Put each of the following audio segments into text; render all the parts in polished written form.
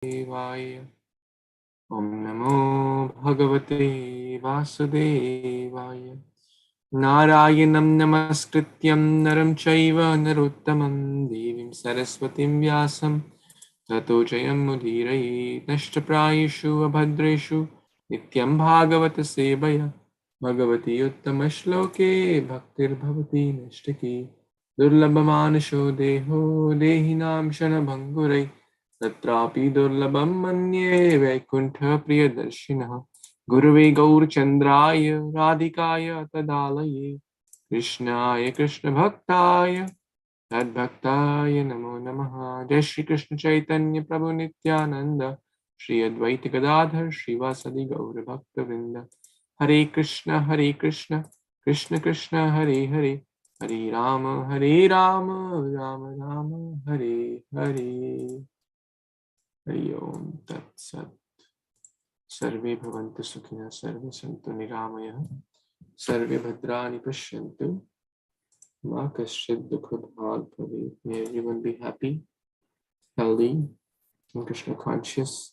Devaya. Om Namo Bhagavate Vasudevaya. Narayanam Namaskrityam Naram Chaiva Narottamam Devim Saraswatim Vyasam Tato Jayam Mudhiraye Nashtaprayeshu Abhadreshu Nityaṁ Bhāgavata-sevayā Bhagavati Uttama Shloke Bhaktir Bhavati Nashtaki Durlabhamanasho Deho Dehinam Shanabhangurai Tatrapi Durlabham Manye Vaikuntha Priyadarshinaha Guruve Gaur Chandraya Radhikaya Tadalaye Krishnaya Krishna Bhaktaya Tadbhaktaya Namo Namaha Jai Shri Krishna Chaitanya Prabhu Nityananda Shri Advaita Gadadhar Srivasadi Gaur Bhakta Vrinda Hare Krishna Krishna Krishna Hare Hare Hare Rama Rama Rama Hare Hare Hari Om Tat Sat Sarve Bhavantu Sukhina Sarve Santu Niramayah Sarve Bhadrani Pashyantu Ma Kaschid Dukha Bhag Bhavet. May everyone be happy, healthy, and Krishna conscious.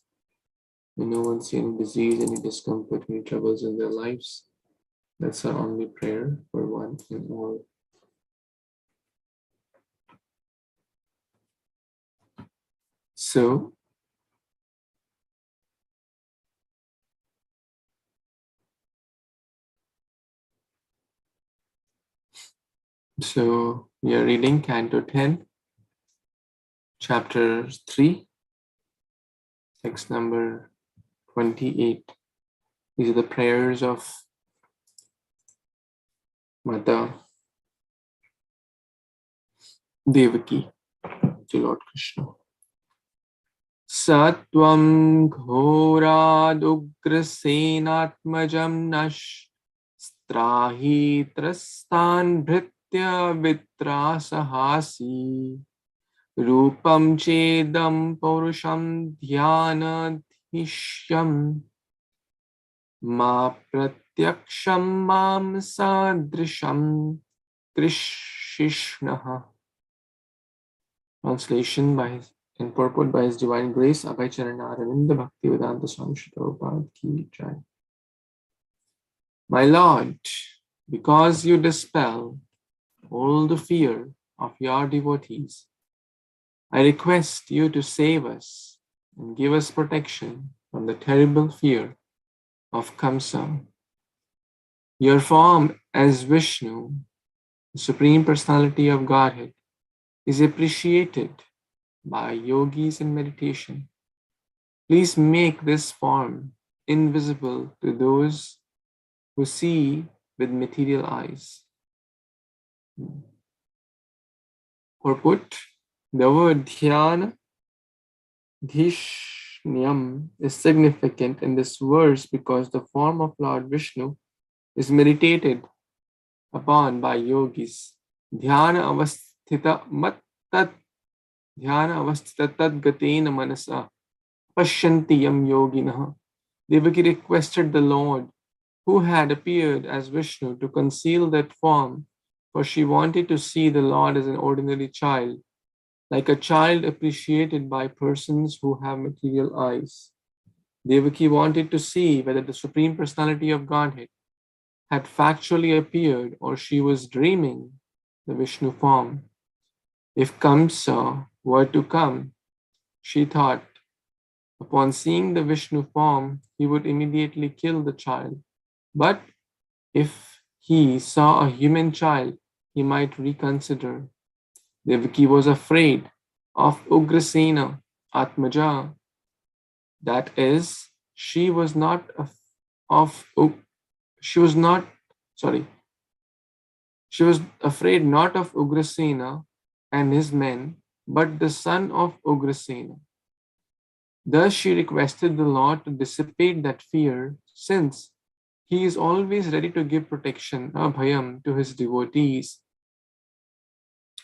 May no one see any disease, any discomfort, any troubles in their lives. That's our only prayer for one and all. So we are reading Canto 10, Chapter 3, text number 28. These are the prayers of Mata Devaki to Lord Krishna. Satvam ghoradugrasenatmajam nash strahi trastan bhritya vitrasahasi rupam chedam purusham dhyanadhishyam ma pratyaksham mam sadrisham krishishnaha. Translation by his and purport by His Divine Grace, Abhay Charana Bhaktivedanta Swami Śrīla Prabhupada Ki Jai. My Lord, because you dispel all the fear of your devotees, I request you to save us and give us protection from the terrible fear of Kamsa. Your form as Vishnu, the Supreme Personality of Godhead, is appreciated by yogis in meditation. Please make this form invisible to those who see with material eyes. Or put, the word Nityaṁ is significant in this verse because the form of Lord Vishnu is meditated upon by yogis. Dhyana avasthita mattat Dhyana avasthita tad gatena manasa pashyanti yam yoginah. Devaki requested the Lord, who had appeared as Vishnu, to conceal that form, for she wanted to see the Lord as an ordinary child, like a child appreciated by persons who have material eyes. Devaki wanted to see whether the Supreme Personality of Godhead had factually appeared or she was dreaming the Vishnu form. If Kamsa were to come, she thought, upon seeing the Vishnu form, he would immediately kill the child. But if he saw a human child, he might reconsider. Devaki was afraid of Ugrasena Atmaja. That is, she was afraid not of Ugrasena and his men, but the son of Ugrasena. Thus she requested the Lord to dissipate that fear, since he is always ready to give protection, abhayam, to his devotees.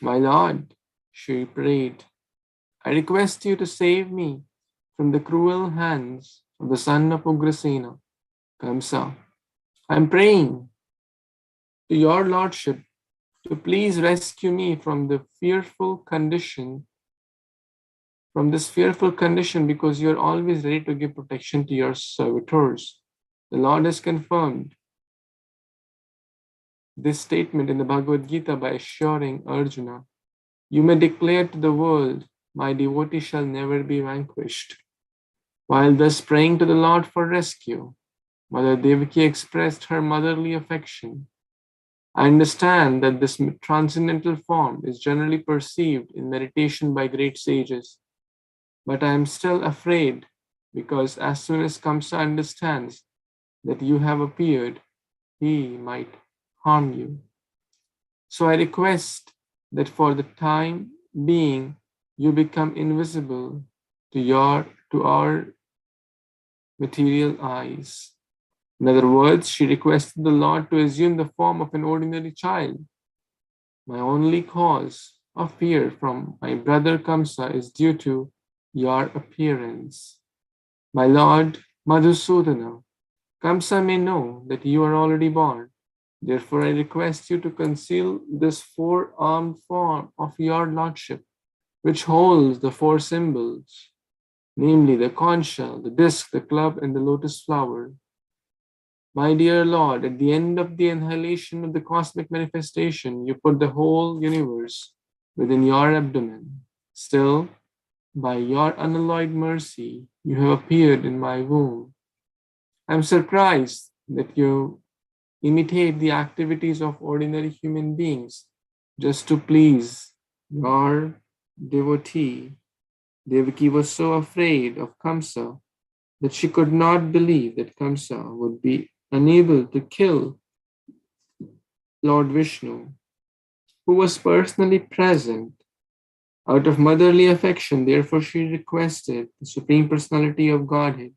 My Lord, she prayed, I request you to save me from the cruel hands of the son of Ugrasena, Kamsa. I am praying to your Lordship to please rescue me from the fearful condition from this fearful condition because you are always ready to give protection to your servitors. The Lord has confirmed this statement in the Bhagavad Gita by assuring Arjuna, you may declare to the world, my devotee shall never be vanquished. While thus praying to the Lord for rescue, Mother Devaki expressed her motherly affection. I understand that this transcendental form is generally perceived in meditation by great sages, but I am still afraid because as soon as Kamsa understands that you have appeared, he might harm you. So I request that for the time being, you become invisible to our material eyes. In other words, she requested the Lord to assume the form of an ordinary child. My only cause of fear from my brother Kamsa is due to your appearance. My Lord Madhusudana, Kamsa may know that you are already born. Therefore, I request you to conceal this four-armed form of your Lordship, which holds the four symbols, namely the conch shell, the disc, the club, and the lotus flower. My dear Lord, at the end of the annihilation of the cosmic manifestation, you put the whole universe within your abdomen. Still, by your unalloyed mercy, you have appeared in my womb. I am surprised that you imitate the activities of ordinary human beings just to please your devotee. Devaki was so afraid of Kamsa that she could not believe that Kamsa would be unable to kill Lord Vishnu, who was personally present. Out of motherly affection, therefore, she requested the Supreme Personality of Godhead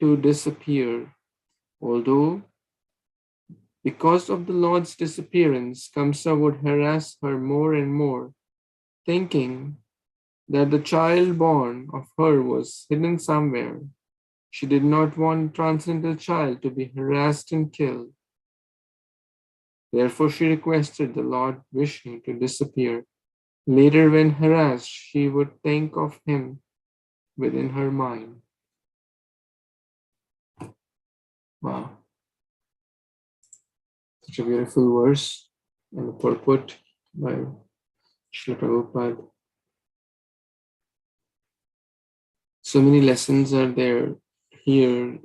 to disappear. Although, because of the Lord's disappearance, Kamsa would harass her more and more, thinking that the child born of her was hidden somewhere. She did not want a transcendental child to be harassed and killed. Therefore, she requested the Lord Vishnu to disappear. Later, when harassed, she would think of him within her mind. Wow. Such a beautiful verse and a purport by Srila Prabhupada. So many lessons are there here.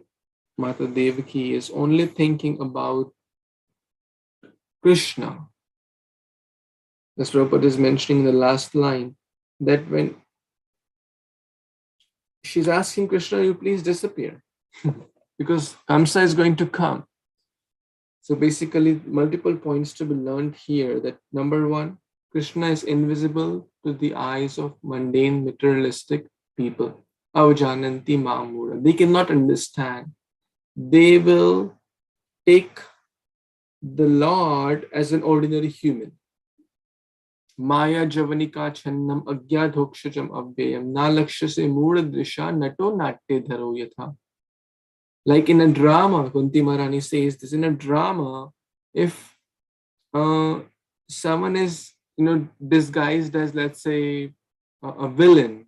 Mata Devaki is only thinking about Krishna. As Prabhupada is mentioning in the last line, that when she's asking Krishna, you please disappear, because Kamsa is going to come. So basically, multiple points to be learned here. That number one, Krishna is invisible to the eyes of mundane materialistic people. Avajananti Mamura. They cannot understand. They will take the Lord as an ordinary human. Maya Javanika Channam Agyadhokshajam Abhyayam Nalakshase Muradrisha Nato Natte Dharo Yatha. Like in a drama, Kunti Maharani says this, in a drama, if someone is disguised as, let's say, a villain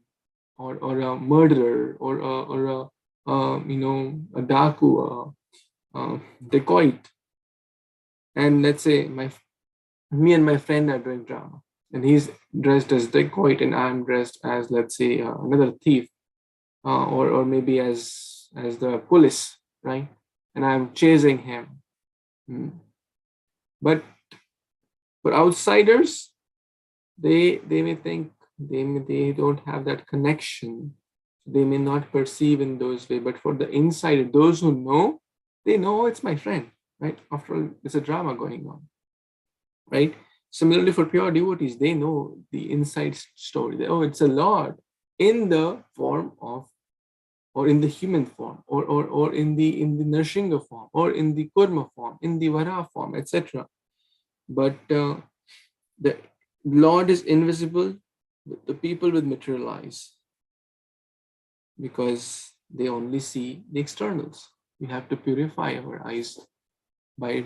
or a murderer or a daku, dacoit, and let's say me and my friend are doing drama, and he's dressed as dacoit and I'm dressed as, let's say, another thief, or maybe as the police, right? And I'm chasing him. But for outsiders, they may think they don't have that connection. They may not perceive in those ways. But for the insider, those who know, they know, oh, it's my friend, right? After all, there's a drama going on, right? Similarly, for pure devotees, they know the inside story. Oh, it's a Lord in the form of, or in the human form, or in the Narshinga form, or in the Kurma form, in the Vara form, etc. But the Lord is invisible to the people with material eyes, because they only see the externals. We have to purify our eyes by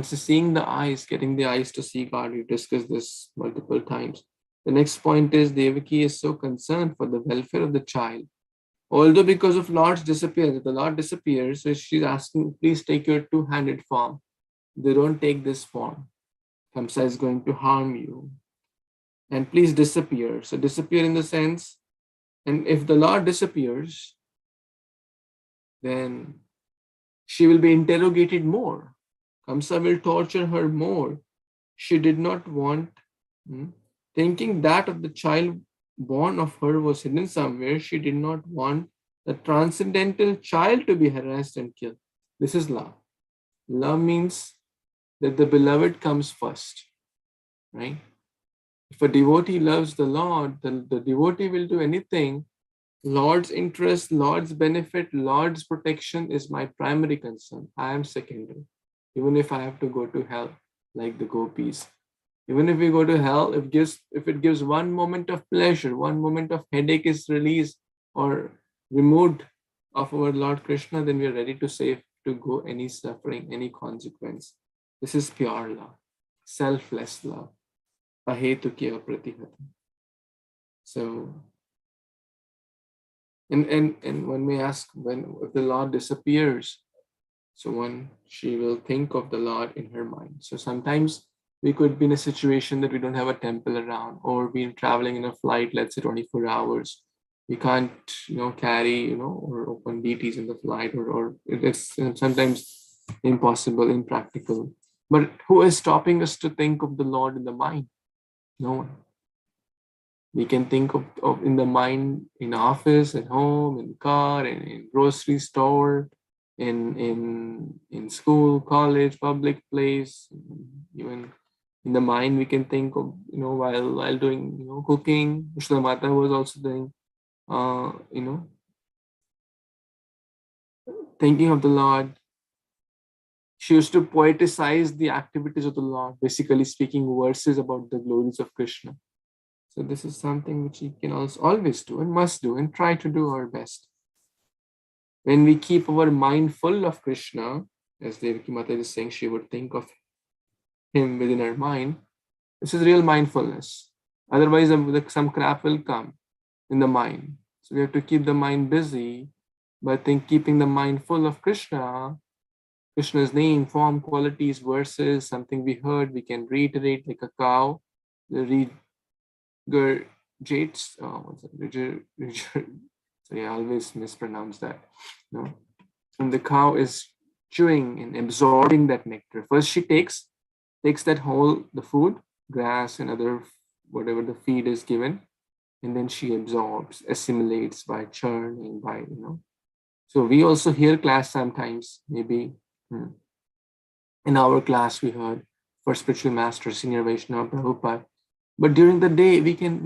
seeing the eyes, getting the eyes to see God. We've discussed this multiple times. The next point is Devaki is so concerned for the welfare of the child. Although because of Lord's disappearance, the Lord disappears, so she's asking, please take your two-handed form. They don't take this form. Kamsa is going to harm you. And please disappear. So disappear in the sense, and if the Lord disappears, then she will be interrogated more. Kamsa will torture her more. She did not want, thinking that of the child born of her was hidden somewhere, she did not want the transcendental child to be harassed and killed. This is love. Love means that the beloved comes first, right? If a devotee loves the Lord, the devotee will do anything. Lord's interest, Lord's benefit, Lord's protection is my primary concern. I am secondary. Even if I have to go to hell, like the gopis. Even if we go to hell, if it gives one moment of pleasure, one moment of headache is released or removed of our Lord Krishna, then we are ready to go any suffering, any consequence. This is pure love, selfless love. Ahetukya pratihata. So, and one may ask, if the Lord disappears, so she will think of the Lord in her mind. So sometimes we could be in a situation that we don't have a temple around, or we're traveling in a flight, let's say 24 hours. We can't, carry, or open deities in the flight, or it's sometimes impossible, impractical. But who is stopping us to think of the Lord in the mind? No one. We can think of in the mind, in office, at home, in car, in grocery store, in school, college, public place, even in the mind we can think of, while doing, cooking. Vishnu Mata was also doing, thinking of the Lord. She used to poeticize the activities of the Lord, basically speaking verses about the glories of Krishna. So this is something which we can also always do and must do and try to do our best. When we keep our mind full of Krishna, as Devaki Mata is saying, she would think of him within her mind. This is real mindfulness. Otherwise, some crap will come in the mind. So we have to keep the mind busy, but keeping the mind full of Krishna, Krishna's name, form, qualities, verses, something we heard, we can reiterate like a cow. Regurgitates. Sorry, I always mispronounce that. No, and the cow is chewing and absorbing that nectar. First, she takes that whole, the food, grass and other, whatever the feed is given, and then she absorbs, assimilates by churning, by, So we also hear class sometimes, maybe in our class we heard for spiritual master, Senior Vaishnava Prabhupada. But during the day, we can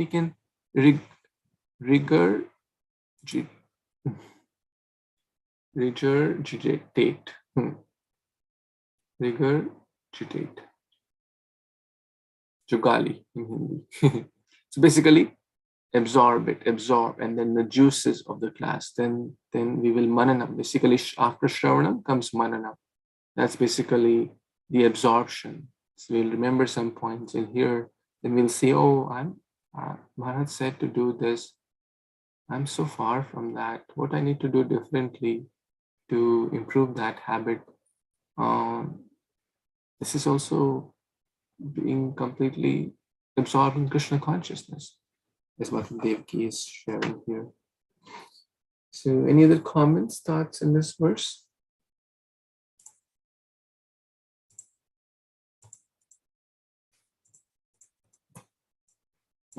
regurgitate. Regurgitate. Jugali in Hindi. So basically, absorb, and then the juices of the class. Then we will mananam. Basically, after Shravanam comes mananam. That's basically the absorption. So we'll remember some points in here. Then we'll say, oh, Maharaj said to do this. I'm so far from that. What I need to do differently to improve that habit. This is also being completely absorbed in Krishna consciousness, is what Devaki is sharing here. So any other comments, thoughts in this verse?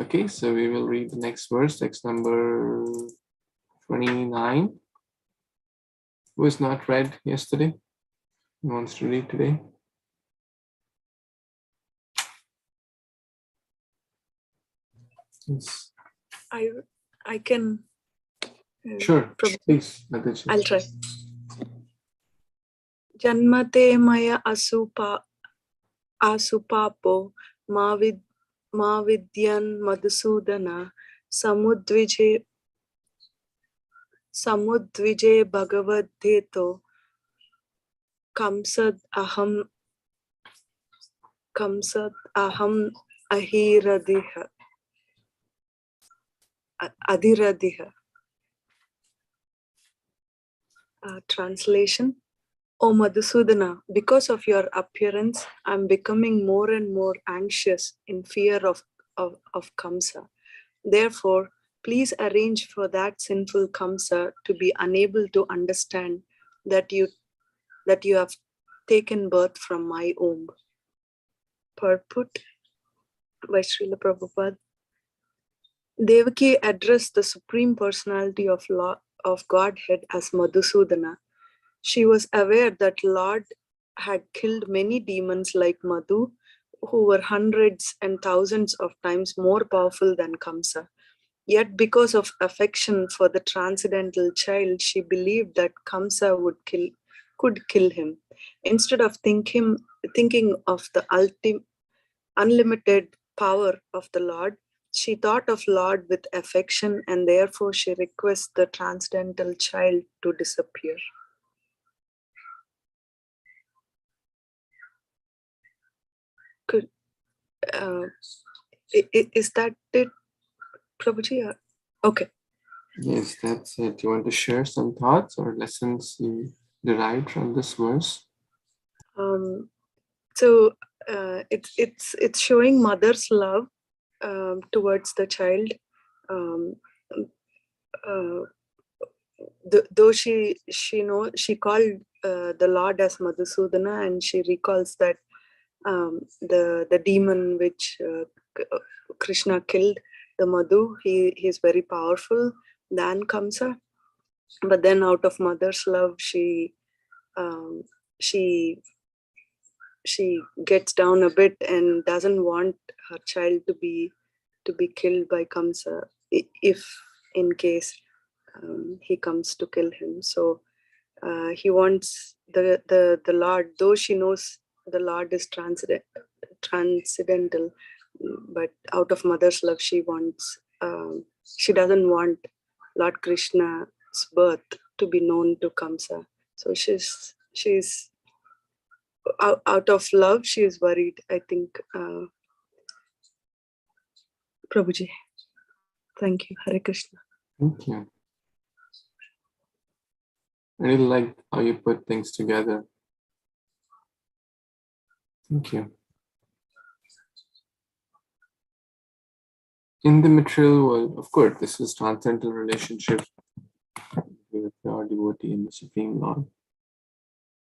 Okay, so we will read the next verse, text number 29. Who was not read yesterday? Who wants to read today? Yes. I can. Sure, please. I'll try. Janmate maya asupapo mavidyan madhusudana samudvije bhagavadeto kamsad aham ahiradiha. Adhiradiha. Translation. O Madhusudana, because of your appearance, I am becoming more and more anxious in fear of Kamsa. Therefore, please arrange for that sinful Kamsa to be unable to understand that you have taken birth from my womb. Purport by Srila Prabhupada. Devaki addressed the Supreme Personality of Godhead as Madhusudana. She was aware that Lord had killed many demons like Madhu, who were hundreds and thousands of times more powerful than Kamsa. Yet because of affection for the transcendental child, she believed that Kamsa could kill him. Instead of thinking of the unlimited power of the Lord, she thought of Lord with affection, and therefore she requests the transcendental child to disappear. Is that it, Prabhuji? Okay. Yes, that's it. You want to share some thoughts or lessons you derived from this verse? So it's showing mother's love towards the child. Though she called the Lord as Madhusudana, and she recalls that the demon which Krishna killed, the Madhu, he is very powerful than Kamsa. But then out of mother's love, she gets down a bit and doesn't want her child to be killed by Kamsa, if in case he comes to kill him. So he wants the Lord, though she knows the Lord is transcendental, but out of mother's love, she doesn't want Lord Krishna's birth to be known to Kamsa. So she's out of love, she is worried, I think. Prabhuji, thank you. Hare Kṛṣṇa. Thank you. I really like how you put things together. Thank you. In the material world, of course, this is transcendental relationship with a pure devotee in the Supreme Lord.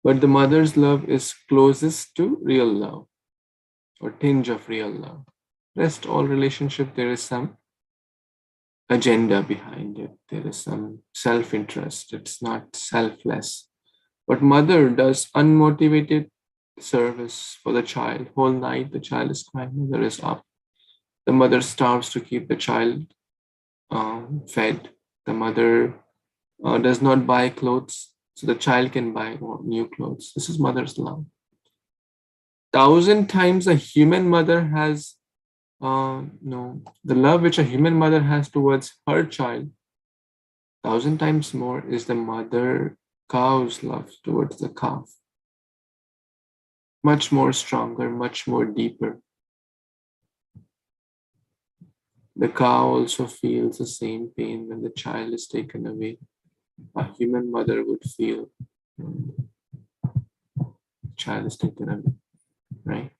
But the mother's love is closest to real love, or tinge of real love. Rest all relationship, there is some agenda behind it. There is some self-interest. It's not selfless. But mother does unmotivated service for the child. Whole night the child is crying, mother is up. The mother starves to keep the child fed. The mother does not buy clothes, so the child can buy new clothes. This is mother's love. 1,000 times a human mother has the love which a human mother has towards her child, 1,000 times more is the mother cow's love towards the calf. Much more stronger, much more deeper. The cow also feels the same pain when the child is taken away. A human mother would feel when the child is taken away, right?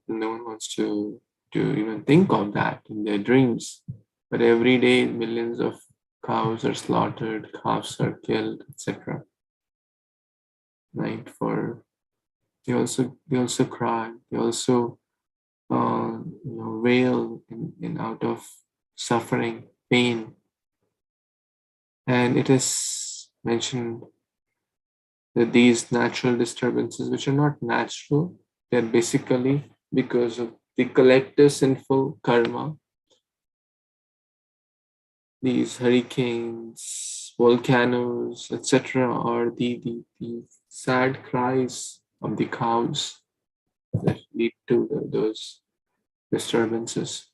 No one wants to even think of that in their dreams. But every day, millions of cows are slaughtered, calves are killed, etc. Right? They also cry. They also wail in out of suffering, pain. And it is mentioned that these natural disturbances, which are not natural, they're basically because of the collective sinful karma. These hurricanes, volcanoes, etc., are the sad cries of the cows that lead to those disturbances.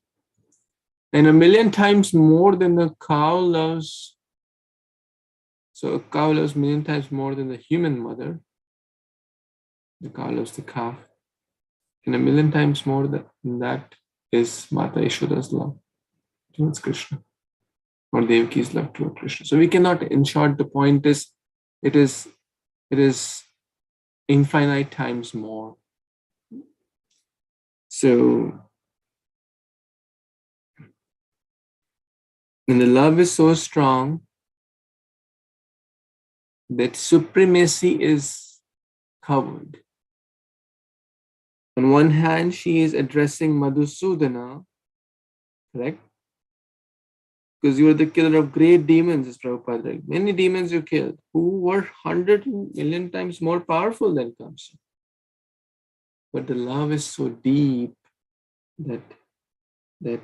And 1,000,000 times more than the cow loves. So a cow loves 1,000,000 times more than the human mother. The cow loves the calf. And 1,000,000 times more than that is Mata Yashoda's love towards Krishna. or Devaki's love toward Krishna. So we cannot, in short, the point is, it is infinite times more. So, and the love is so strong that supremacy is covered. On one hand, she is addressing Madhusudana, correct? Because you are the killer of great demons, as Prabhupada said. Many demons you killed, who were 100 million times more powerful than Kamsa. But the love is so deep that the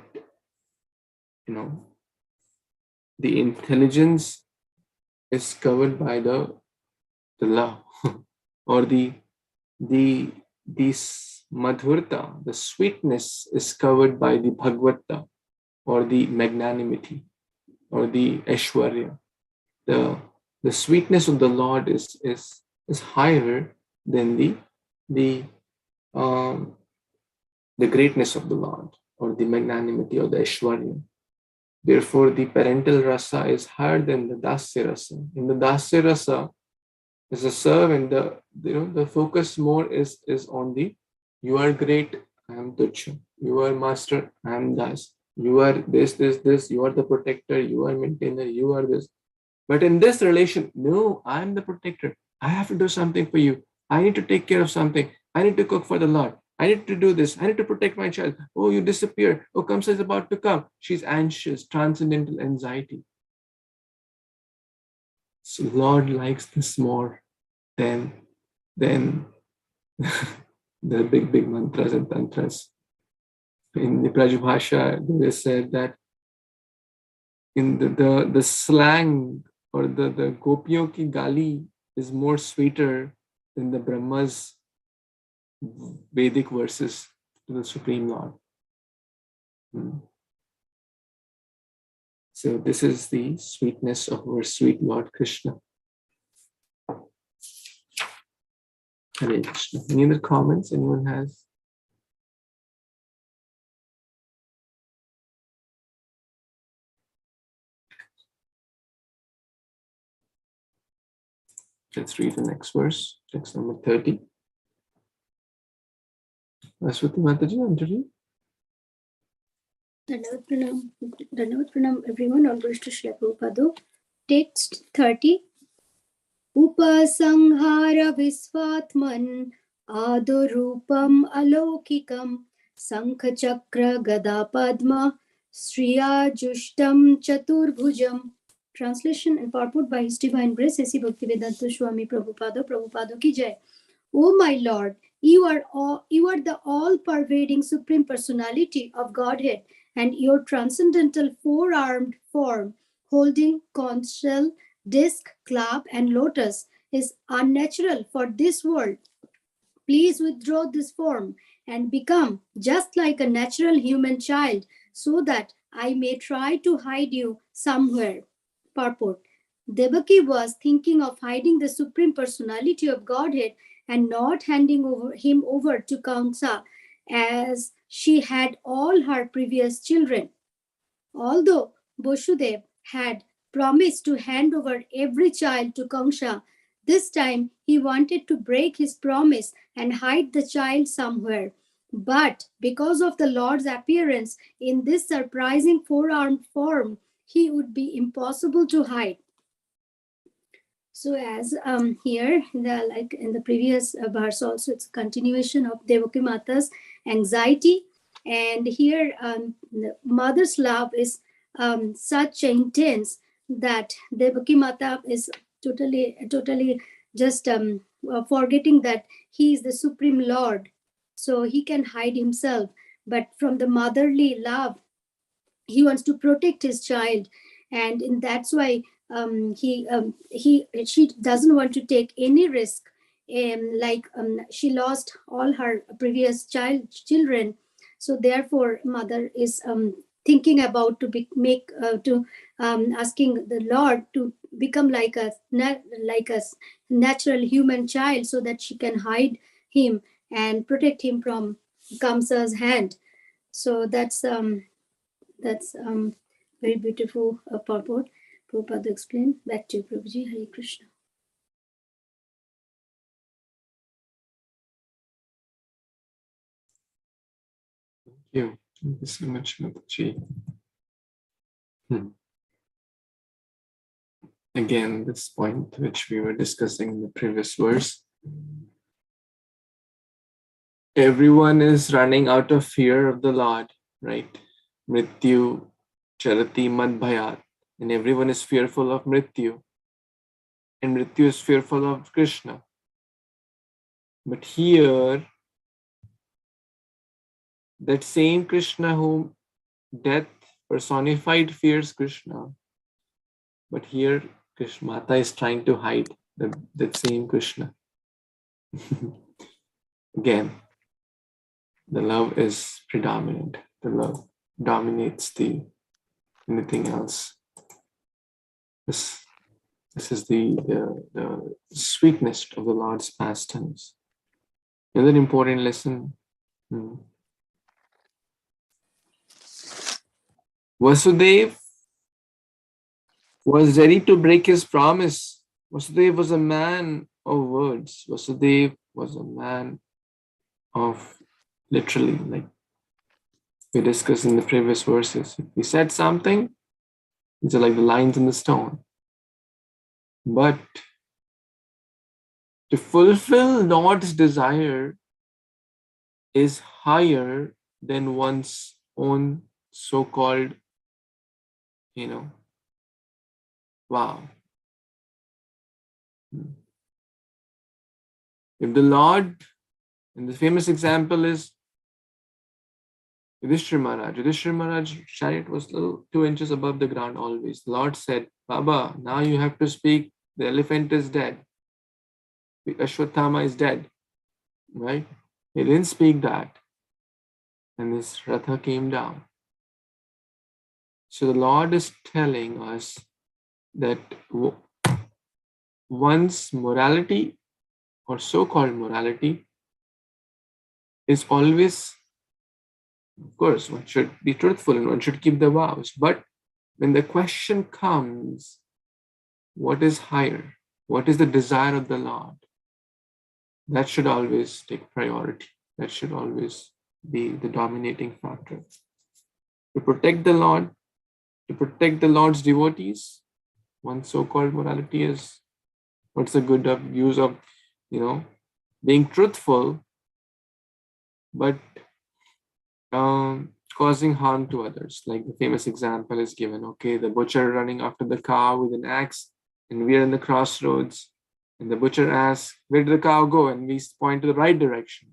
intelligence is covered by the love, or the madhurta, the sweetness is covered by the bhagavata, or the magnanimity, or the aishwarya. The sweetness of the Lord is higher than the greatness of the Lord, or the magnanimity, or the aishwarya. Therefore, the parental rasa is higher than the dasya rasa. In the dasya rasa, as a servant, the focus more is on the, you are great, I am tuchha. You are master, I am das. You are this, you are the protector, you are maintainer, you are this. But in this relation, no, I am the protector. I have to do something for you. I need to take care of something. I need to cook for the Lord. I need to do this. I need to protect my child. Oh, you disappear. Oh, Kamsa is about to come. She's anxious, transcendental anxiety. So Lord likes this more than the big mantras and tantras. In the Brajbhasha, they said that in the slang, or the gopiyon ki gali is more sweeter than the Brahma's Vedic verses to the Supreme Lord. So this is the sweetness of our sweet Lord Krishna. Hare Krishna. Any other comments anyone has? Let's read the next verse, text number 30. Aswati Mataji, Anjali. Dandavat pranam everyone, all glories to Srila Prabhupada. Text 30. Upasanghara visvatman adurupam alokikam sankha chakra gada padma sriya jushtam chaturbhujam. Translation and purport by His Divine Grace A.C. Bhaktivedanta Swami Prabhupada ki jai. O my Lord, you are the all-pervading Supreme Personality of Godhead, and your transcendental four-armed form, holding conch shell, disc, club, and lotus, is unnatural for this world. Please withdraw this form and become just like a natural human child, so that I may try to hide you somewhere. Purport. Devaki was thinking of hiding the Supreme Personality of Godhead and not handing him over to Kamsa, as she had all her previous children. Although Vasudeva had promised to hand over every child to Kamsa, this time he wanted to break his promise and hide the child somewhere. But because of the Lord's appearance in this surprising four-armed form, he would be impossible to hide. So as here, like in the previous verse also, it's a continuation of Devaki Mata's anxiety. And here, mother's love is such intense that Devaki Mata is totally just forgetting that he is the Supreme Lord. So he can hide himself. But from the motherly love, he wants to protect his child. And that's why she doesn't want to take any risk. She lost all her previous children, so therefore mother is thinking about asking the Lord to become like a natural human child, so that she can hide him and protect him from Kamsa's hand. So that's Very beautiful purport. Prabhupada explained. Back to you, Prabhuji. Hare Krishna. Thank you so much, Mataji. Again, this point which we were discussing in the previous verse. Everyone is running out of fear of the Lord, right? Mrityu charati mad bhayat. And everyone is fearful of Mrityu. And Mrityu is fearful of Krishna. But here, that same Krishna whom death personified fears Krishna. But here, Krishna Mata is trying to hide that same Krishna. Again, the love is predominant. The love dominates anything else. This is the sweetness of the Lord's pastimes. Another important lesson. Vasudeva was ready to break his promise. Vasudeva was a man of words. Vasudeva was a man of literally, like we discussed in the previous verses. If he said something, these are like the lines in the stone. But to fulfill Lord's desire is higher than one's own so-called, wow. If the Lord, and the famous example is Yudhishthira Maharaj. Yudhishthira Maharaj's chariot was 2 inches above the ground always. The Lord said, Baba, now you have to speak. The elephant is dead. The Ashwatthama is dead. Right? He didn't speak that. And this Ratha came down. So the Lord is telling us that one's morality or so-called morality is always, of course, one should be truthful and one should keep the vows. But when the question comes, what is higher? What is the desire of the Lord? That should always take priority. That should always be the dominating factor. To protect the Lord, to protect the Lord's devotees, one's so-called morality is, what's the good of use of, being truthful, but causing harm to others. Like the famous example is given. Okay, the butcher running after the cow with an axe, and we are in the crossroads, and the butcher asks, where did the cow go? And we point to the right direction.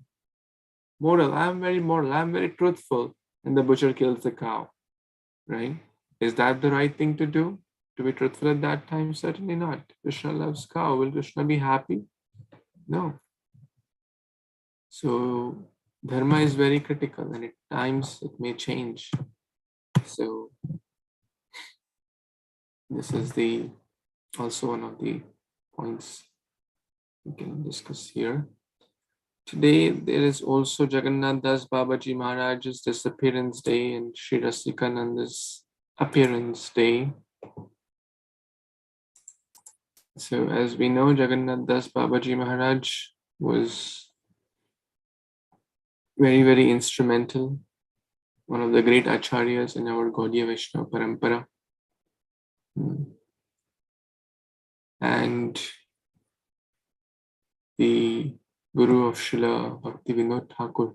Moral, I'm very truthful. And the butcher kills the cow, right? Is that the right thing to do? To be truthful at that time? Certainly not. Krishna loves cow. Will Krishna be happy? No. So dharma is very critical, and at times it may change. So this is also one of the points we can discuss here. Today there is also Jagannath Das Babaji Maharaj's disappearance day and Sri Rasikananda's appearance day. So as we know, Jagannath Das Babaji Maharaj was very, very instrumental, one of the great acharyas in our Gaudiya Vaishnava Parampara. And the Guru of Srila Bhaktivinoda Thakur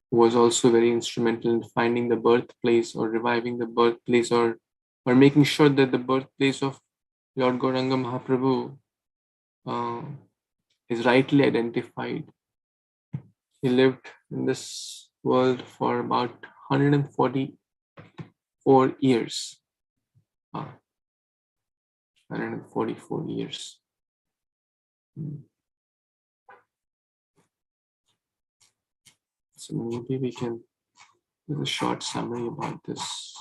was also very instrumental in finding the birthplace or reviving the birthplace or making sure that the birthplace of Lord Gauranga Mahaprabhu is rightly identified. He lived in this world for about 144 years. 144 years. So maybe we can do a short summary about this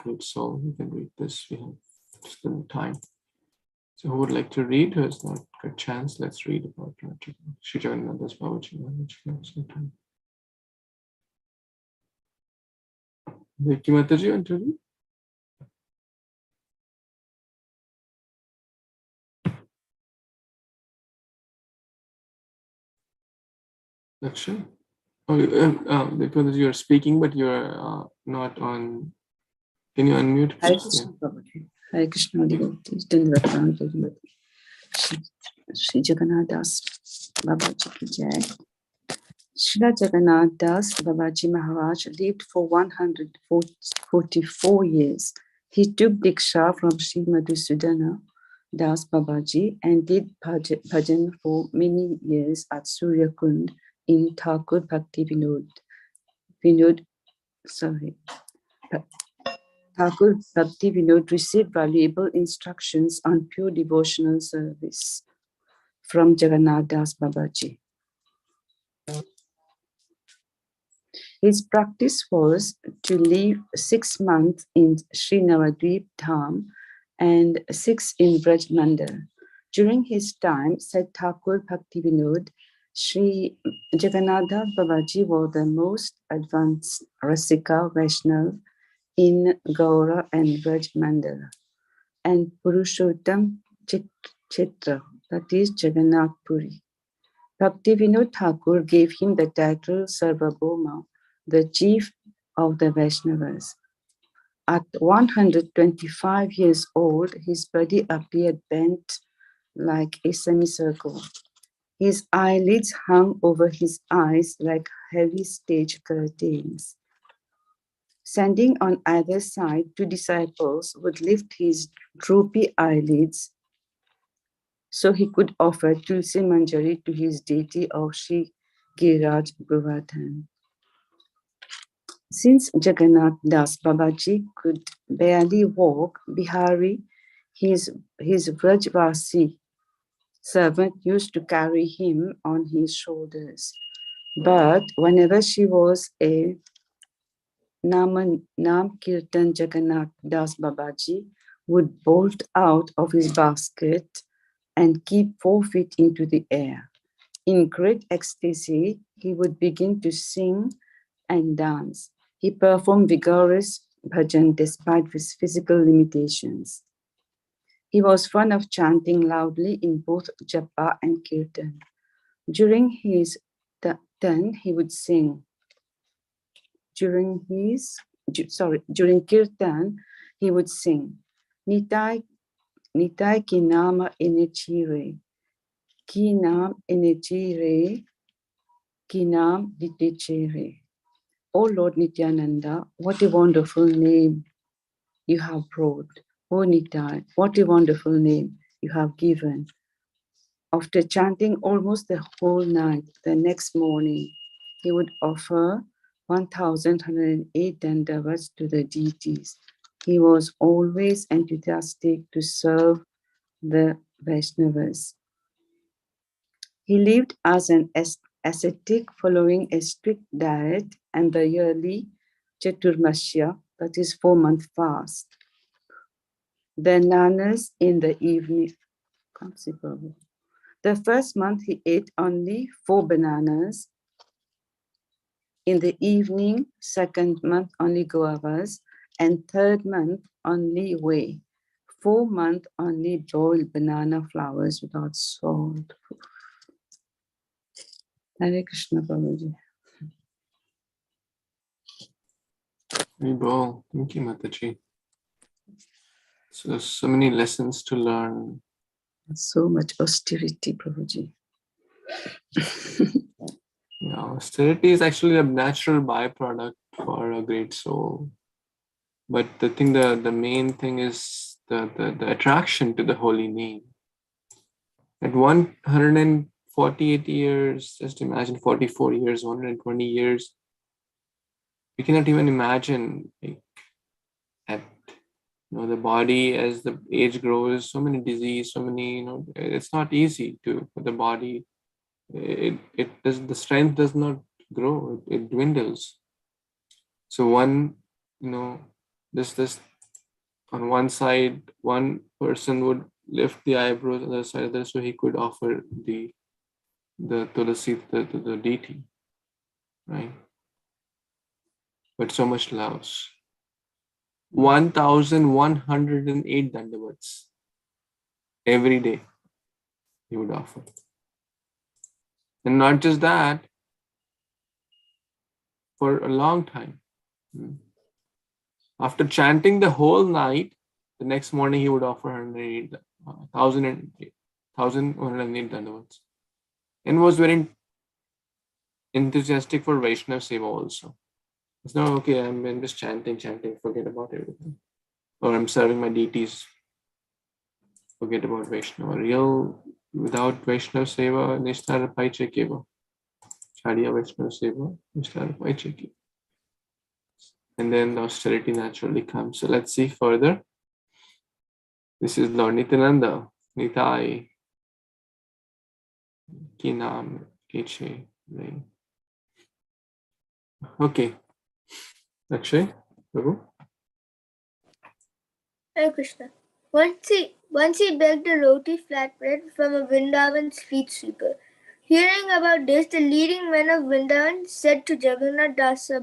great soul. We can read this. We have still time. So who would like to read? Who has not got a chance? Let's read about Śrī Caitanya Mahāprabhu. Devaki Mataji, want to read? Action. Oh, because you're speaking, but you're not on. Can you unmute, Hare please? Yeah. Kṛṣṇa, Prabhuji. Hare Kṛṣṇa, devotees. Dandavat Prabhuji. Shri Jagannath Das Babaji ki jai. Srila Jagannath Das Babaji Maharaj lived for 144 years. He took Diksha from Sri Madhusudana Das Babaji and did bhajan for many years at Surya Kund in Thakur Bhakti Thakur Bhakti Vinod received valuable instructions on pure devotional service from Jagannath Das Babaji. His practice was to live 6 months in Sri Navadvip Dham and 6 in Braj Mandal. During his time, said Thakur Bhakti Vinod, Sri Jagannath Das Babaji was the most advanced Rasika Vaishnav in Gaura and Braj Mandala, and Purushottam Chitra, that is Jagannath Puri. Bhaktivinoda Thakur gave him the title Sarvabhauma, the chief of the Vaishnavas. At 125 years old, his body appeared bent like a semicircle. His eyelids hung over his eyes like heavy stage curtains. Standing on either side, 2 disciples would lift his droopy eyelids so he could offer Tulsi Manjari to his deity of Sri Giriraj Govardhan. Since Jagannath Das Babaji could barely walk, Bihari, his Vrajvasi servant, used to carry him on his shoulders. But whenever she was a Nam Kirtan, Jagannath Das Babaji would bolt out of his basket and keep 4 feet into the air. In great ecstasy, he would begin to sing and dance. He performed vigorous bhajan despite his physical limitations. He was fond of chanting loudly in both japa and kirtan. During his turn, he would sing. During kirtan, he would sing, Nitai ki nama inechire, ki nam inechire, ki nam ditechere. O Lord Nityananda, what a wonderful name you have brought. O Nitai, what a wonderful name you have given. After chanting almost the whole night, the next morning, he would offer 1,108 dandavats to the deities. He was always enthusiastic to serve the Vaishnavas. He lived as an ascetic following a strict diet and the yearly Chaturmasya, that is 4-month fast. Bananas in the evening. The first month he ate only 4 bananas. In the evening, 2nd month only guavas, and 3rd month only whey. 4th month only boiled banana flowers without salt. Hare Kṛṣṇa, Prabhuji. Thank you, Mataji. So many lessons to learn. So much austerity, Prabhuji. Yeah, austerity is actually a natural byproduct for a great soul. But the main thing is the attraction to the holy name. At 148 years, just imagine 44 years, 120 years, we cannot even imagine the body as the age grows, so many disease, so many, it's not easy for the body. The strength does not grow, it dwindles. So this on one side, one person would lift the eyebrows, on the other side, so he could offer the tulasi to the deity, right? But so much loves. 1,108 dandavats every day he would offer. And not just that, for a long time. After chanting the whole night, the next morning he would offer 1,108 dandavats, and was very enthusiastic for Vaishnava Seva also. It's not okay, I'm just chanting, forget about everything. Or I'm serving my deities, forget about Vaishnava. Real, without Vaishnava Seva, Nishtara Paiche Keva. Chadiya Vaishnava Seva, Nishtara Paiche Keva. And then the austerity naturally comes. So let's see further. This is Lord Nityananda, Nitai, Kinam, Keche. Okay. Akshay, Prabhu. Hare Krishna. Once he begged a roti flatbread from a Vrindavan street sweeper. Hearing about this, the leading men of Vrindavan said to Jagannath Dasa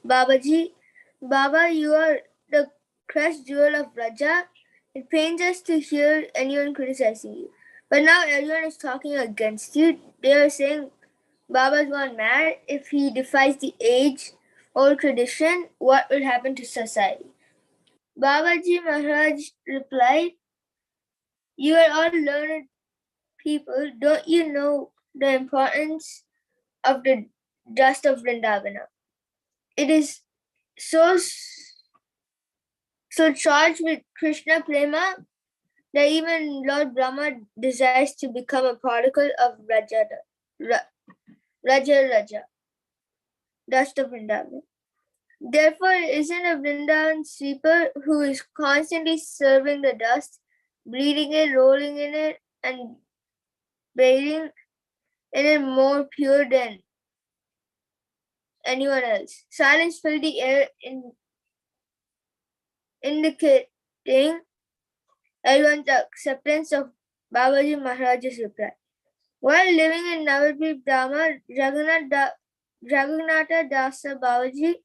Babaji, Baba, you are the crest jewel of Raja. It pains us to hear anyone criticizing you. But now everyone is talking against you. They are saying Baba's gone mad. If he defies the age-old tradition, what will happen to society? Babaji Maharaj replied, you are all learned people. Don't you know the importance of the dust of Vrindavana? It is so charged with Krishna Prema that even Lord Brahma desires to become a particle of Raja, dust of Vrindavan. Therefore, isn't a Vrindavan sweeper who is constantly serving the dust, bleeding it, rolling in it, and bathing in it more pure than anyone else? Silence filled the air, indicating everyone's acceptance of Babaji Maharaj's reply. While living in Navadvip Dhamma, Jagannath Dasa Babaji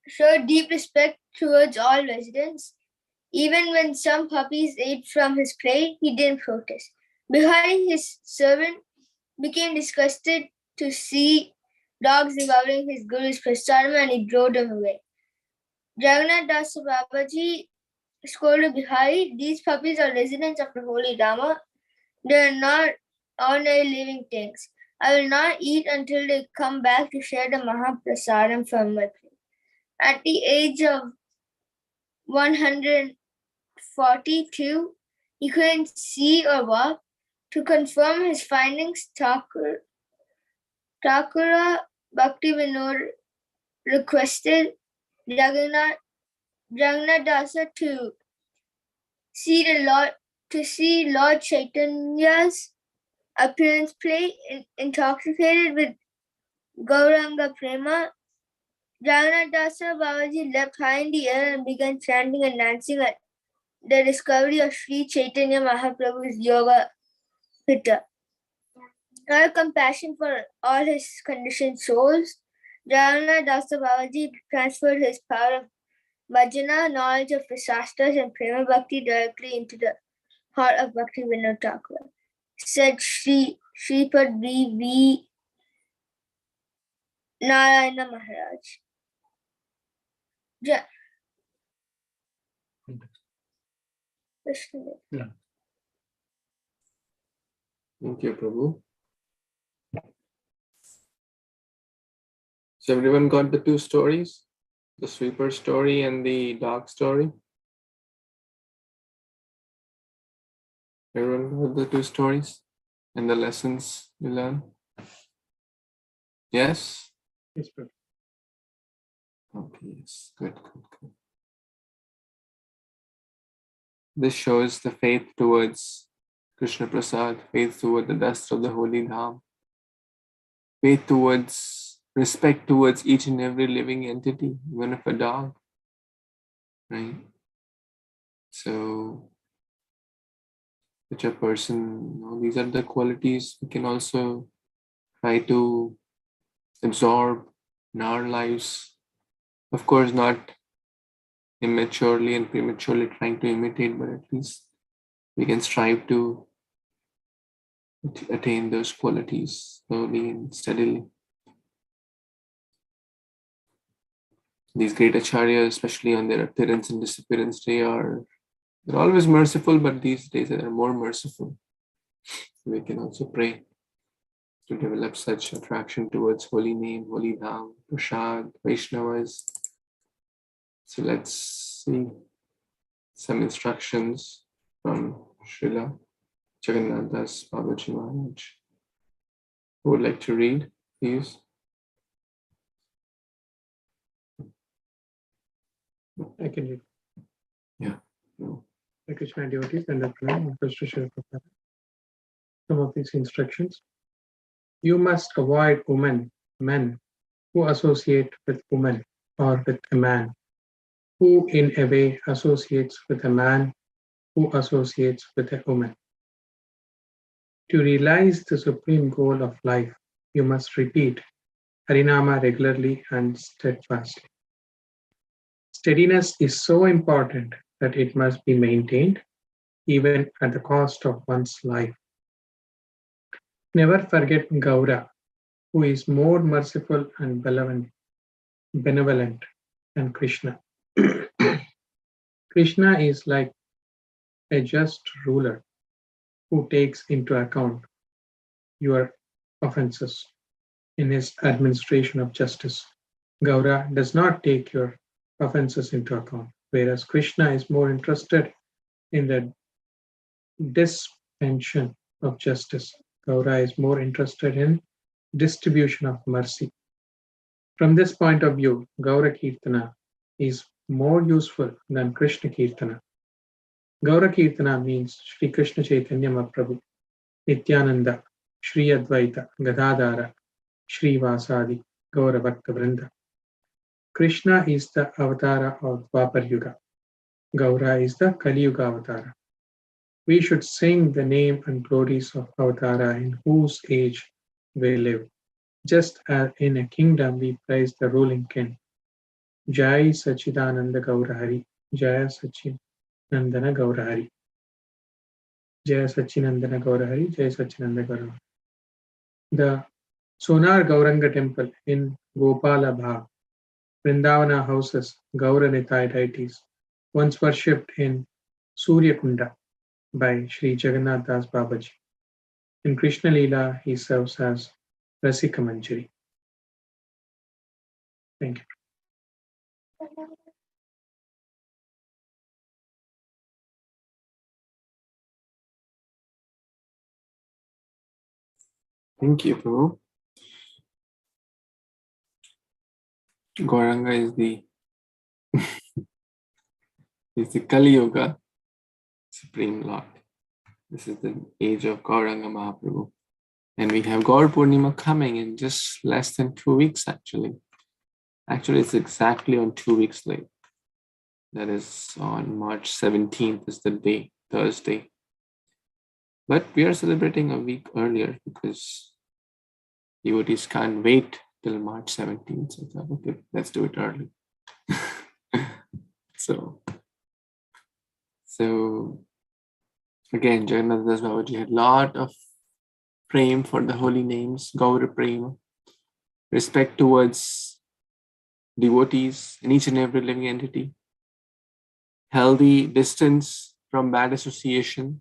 showed deep respect towards all residents. Even when some puppies ate from his plate, he didn't protest. Bihari, his servant, became disgusted to see dogs devouring his guru's prasadam and he drove them away. Jagannath Dasa Babaji scolded Bihari, these puppies are residents of the holy Dhamma. They are not ordinary living things. I will not eat until they come back to share the Mahaprasadam from my plate. At the age of 142, he couldn't see or walk. To confirm his findings, Thakura Bhakti Vinod requested Jagannath Dasa to see Lord Chaitanya's appearance play. Intoxicated with Gauranga Prema, Jagannath Dasa Babaji leapt high in the air and began chanting and dancing at the discovery of Śrī Caitanya Mahāprabhu's yoga pitta. Out of compassion for all his conditioned souls, Jagannath Dasa Babaji transferred his power of bhajana, knowledge of the shastras, and prema bhakti directly into the heart of Bhakti Vinod Thakur. Said Shripad V. Narayana Maharaj. Thank you, Prabhu. So everyone got the two stories? The sweeper story and the dog story? Everyone got the two stories and the lessons you learned? Yes? Yes, Prabhu. Okay, yes. Good. This shows the faith towards Krishna Prasad, faith toward the dust of the holy Dham, faith towards respect towards each and every living entity, even if a dog, right? So, such a person, these are the qualities we can also try to absorb in our lives. Of course, not immaturely and prematurely trying to imitate, but at least we can strive to attain those qualities slowly and steadily. these great acharyas, especially on their appearance and disappearance, they're always merciful, but these days they are more merciful. We can also pray to develop such attraction towards holy name, holy dham, prasad, Vaishnavas. So let's see some instructions from Srila Jagannath Babaji Maharaj. Who would like to read, please? I can read. Yeah. No. Hare Kṛṣṇa devotees and the first to share some of these instructions. You must avoid women, men who associate with women, or with a man who in a way associates with a man who associates with a woman. To realize the supreme goal of life, you must repeat Harinama regularly and steadfastly. Steadiness is so important that it must be maintained even at the cost of one's life. Never forget Gaura, who is more merciful and benevolent than Krishna. Krishna is like a just ruler who takes into account your offenses in his administration of justice. Gaura does not take your offenses into account, whereas Krishna is more interested in the dispensation of justice. Gaura is more interested in distribution of mercy. From this point of view, Gaura Kirtana is more useful than Krishna Kirtana. Gaura Kirtana means Śrī Caitanya Mahāprabhu, Nityaṁ, Śrī Advaita, Gadadhara, Śrī Vasadi, Gaura Bhakta Vrinda. Krishna is the avatara of Dwapar Yuga. Gaura is the Kali Yuga avatara. We should sing the name and glories of avatara in whose age we live. Just as in a kingdom we praise the ruling king. Jai Sachidananda Gaurahari, Jaya Sachinandana Gaurahari. Jaya Sachinandana Gaurahari, Jaya Sachinandana Gaurahari. The Sonar Gauranga temple in Gopala Bhag, Vrindavana houses Gaura Nitai deities, once worshipped in Surya Kunda by Sri Jagannath Das Babaji. In Krishna Leela, he serves as Rasika Manjari. Thank you. Thank you, Prabhu. Gauranga is the Kali Yuga Supreme Lord. This is the age of Gauranga Mahaprabhu. And we have Gaur Purnima coming in just less than 2 weeks, actually. Actually, it's exactly on 2 weeks late. That is on March 17th is the day, Thursday. But we are celebrating a week earlier because devotees can't wait till March 17th. So I thought, okay, let's do it early. So again, Jagannath Das Babaji had a lot of prema for the holy names, Gaura Prema, respect towards devotees in each and every living entity, healthy distance from bad association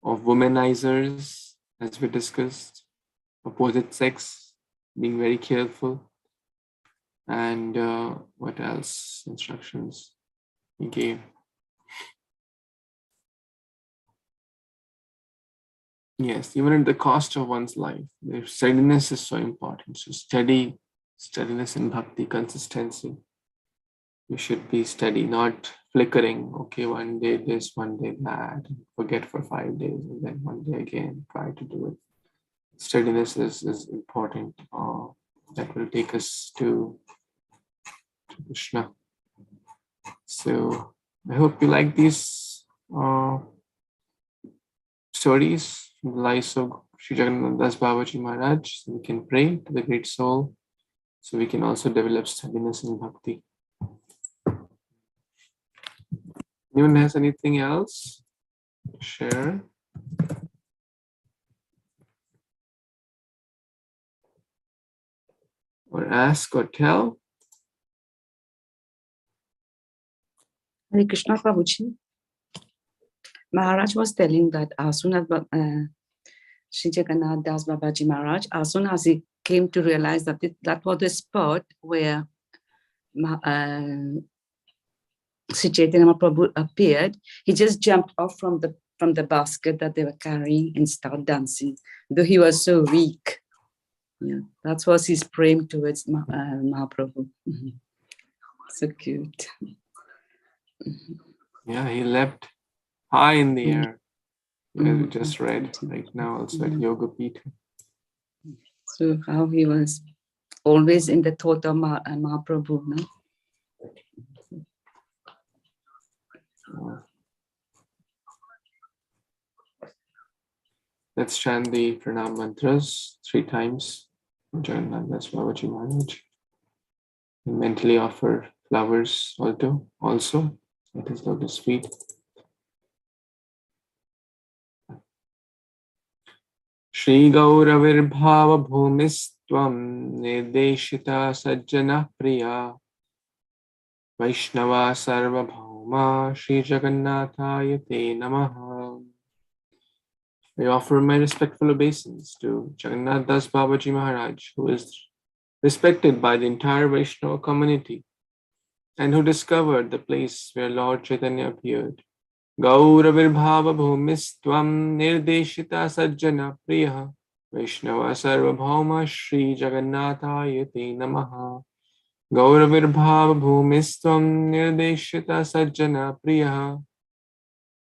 of womanizers, as we discussed, opposite sex, being very careful, and what else? Instructions he gave. Yes, even at the cost of one's life, the steadiness is so important. So steadiness in bhakti, consistency. You should be steady, not flickering. Okay, one day this, one day that, forget for 5 days, and then one day again, try to do it. Steadiness is important. That will take us to Krishna. So I hope you like these stories from the lives of Sri Jagannath Das Babaji Maharaj, so we can pray to the great soul, so we can also develop steadiness in bhakti. Anyone has anything else to share? Or ask or tell? Hare Krishna Prabhuji. Maharaj was telling that as soon as Śrī Caitanya Das Babaji Maharaj, as soon as he came to realize that that was the spot where Śrī Caitanya Mahāprabhu appeared, he just jumped off from the basket that they were carrying and started dancing, though he was so weak. Yeah, that was his praying towards Mahaprabhu. So cute. Yeah, he leapt high in the air. As we just read right now also at Yoga Pita. So how he was always in the thought of Mahaprabhu, no? Let's chant the pranam mantras 3 times. Jagannath Babaji Maharaj. And mentally offer flowers also at his lotus feet. Shri Gauravirbhava Bhumistvam Nirdeshita Sajjana Priya Vaishnava Sarvabhauma Shri Jagannathaya Te Namaha. I offer my respectful obeisance to Jagannath Das Babaji Maharaj, who is respected by the entire Vaishnava community and who discovered the place where Lord Chaitanya appeared. Gauravirbhava bhumistvam nirdeshita sajjana priya Vaishnava sarvabhauma Shri Jagannathaya Te Namaha. Gauravirbhava bhumistvam nirdeshita sajjana priya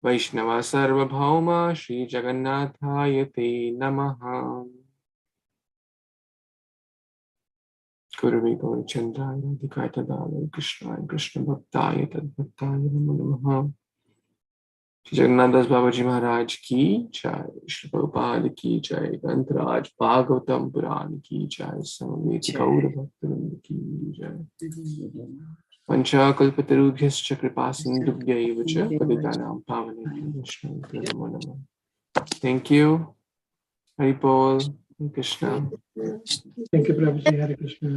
Vaishnava sarvabhauma Shri Jagannathaya Te Namaha. Gurave Gaurachandraya Dikaitadaya Krishnaya Krishna Bhaktaya Tadbhaktaya Namo Namaha. Shri Jagannath Das Babaji Maharaj ki jai, Shri Prabhupada ki jai, Grantaraj Bhagavatam Puran ki jai, Samaveta Gaura Bhaktivinoda ki jai. Pancha Kalpatarubhyascha Kripasindubhyaiva cha Patitanam Pavanebhyo Vaishnavibhyo Namo Namaha. Thank you. Hari Bol, Krishna. Thank you, Prabhuji. Hare Krishna.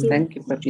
Thank you, Prabhuji.